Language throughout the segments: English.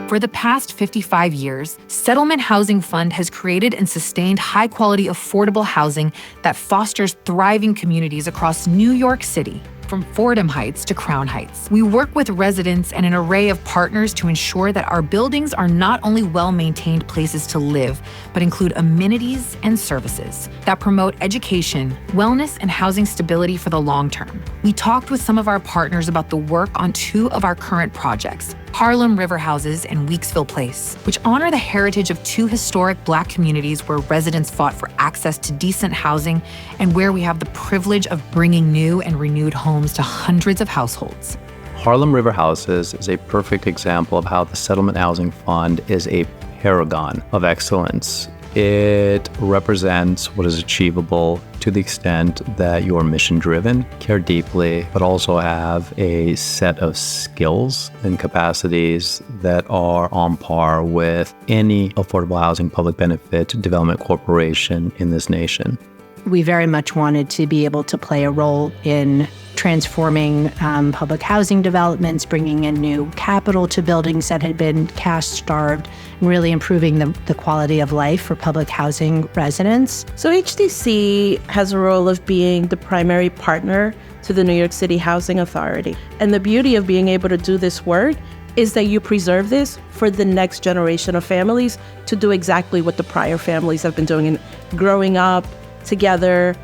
For the past 55 years, Settlement Housing Fund has created and sustained high-quality, affordable housing that fosters thriving communities across New York City, from Fordham Heights to Crown Heights. We work with residents and an array of partners to ensure that our buildings are not only well-maintained places to live, but include amenities and services that promote education, wellness, and housing stability for the long term. We talked with some of our partners about the work on two of our current projects, Harlem River Houses and Weeksville Place, which honor the heritage of two historic Black communities where residents fought for access to decent housing and where we have the privilege of bringing new and renewed homes to hundreds of households. Harlem River Houses is a perfect example of how the Settlement Housing Fund is a paragon of excellence. It represents what is achievable to the extent that you're mission-driven, care deeply, but also have a set of skills and capacities that are on par with any affordable housing public benefit development corporation in this nation. We very much wanted to be able to play a role in transforming public housing developments, bringing in new capital to buildings that had been cash-starved, and really improving the quality of life for public housing residents. So HDC has a role of being the primary partner to the New York City Housing Authority. And the beauty of being able to do this work is that you preserve this for the next generation of families to do exactly what the prior families have been doing and growing up together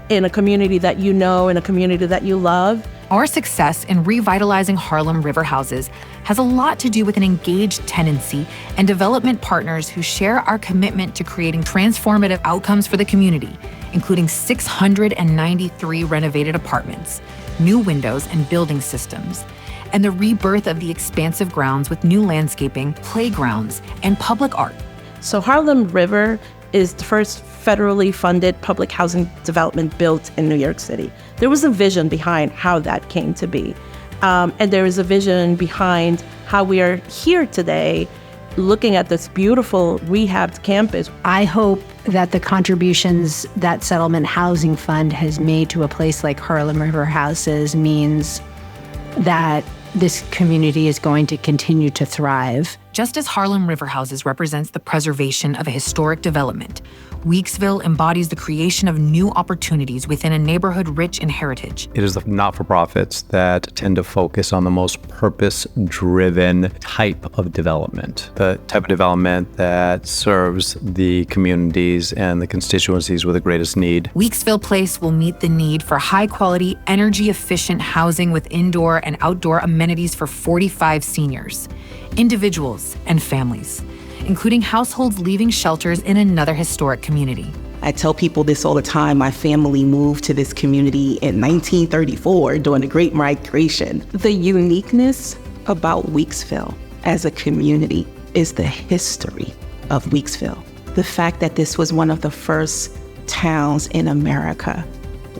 in a community that you know, in a community that you love. Our success in revitalizing Harlem River Houses has a lot to do with an engaged tenancy and development partners who share our commitment to creating transformative outcomes for the community, including 693 renovated apartments, new windows and building systems, and the rebirth of the expansive grounds with new landscaping, playgrounds, and public art. So Harlem River is the first federally funded public housing development built in New York City. There was a vision behind how that came to be. And there is a vision behind how we are here today looking at this beautiful rehabbed campus. I hope that the contributions that Settlement Housing Fund has made to a place like Harlem River Houses means that this community is going to continue to thrive. Just as Harlem River Houses represents the preservation of a historic development, Weeksville embodies the creation of new opportunities within a neighborhood rich in heritage. It is the not-for-profits that tend to focus on the most purpose-driven type of development, the type of development that serves the communities and the constituencies with the greatest need. Weeksville Place will meet the need for high-quality, energy-efficient housing with indoor and outdoor amenities for 45 seniors, individuals, and families, including households leaving shelters in another historic community. I tell people this all the time. My family moved to this community in 1934 during the Great Migration. The uniqueness about Weeksville as a community is the history of Weeksville. The fact that this was one of the first towns in America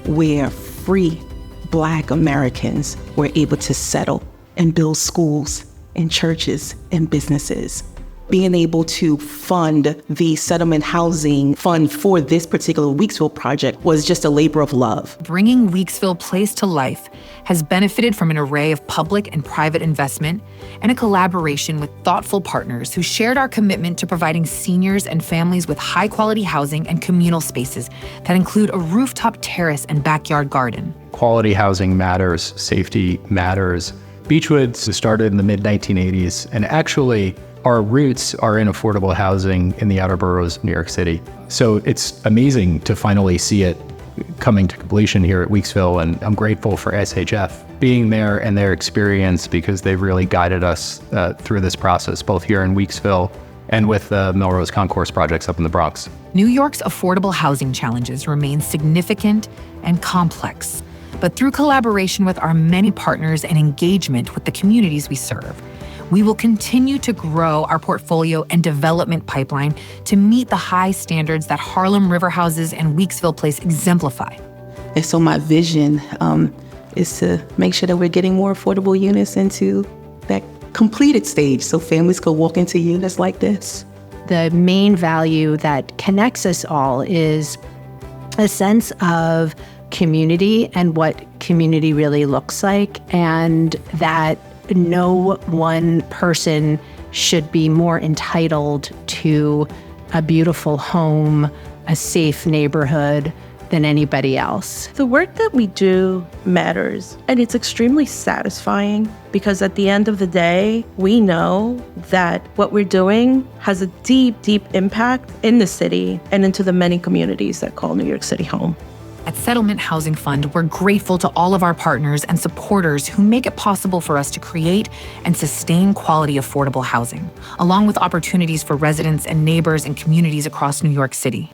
where free Black Americans were able to settle and build schools and churches and businesses. Being able to fund the Settlement Housing Fund for this particular Weeksville project was just a labor of love. Bringing Weeksville Place to life has benefited from an array of public and private investment and a collaboration with thoughtful partners who shared our commitment to providing seniors and families with high-quality housing and communal spaces that include a rooftop terrace and backyard garden. Quality housing matters, safety matters. Beechwoods started in the mid-1980s, and actually, our roots are in affordable housing in the outer boroughs of New York City. So it's amazing to finally see it coming to completion here at Weeksville, and I'm grateful for SHF being there and their experience because they've really guided us through this process, both here in Weeksville and with the Melrose Concourse projects up in the Bronx. New York's affordable housing challenges remain significant and complex, but through collaboration with our many partners and engagement with the communities we serve, we will continue to grow our portfolio and development pipeline to meet the high standards that Harlem River Houses and Weeksville Place exemplify. And so my vision is to make sure that we're getting more affordable units into that completed stage so families could walk into units like this. The main value that connects us all is a sense of community and what community really looks like, and that no one person should be more entitled to a beautiful home, a safe neighborhood than anybody else. The work that we do matters, and it's extremely satisfying because at the end of the day, we know that what we're doing has a deep, deep impact in the city and into the many communities that call New York City home. At Settlement Housing Fund, we're grateful to all of our partners and supporters who make it possible for us to create and sustain quality, affordable housing, along with opportunities for residents and neighbors and communities across New York City.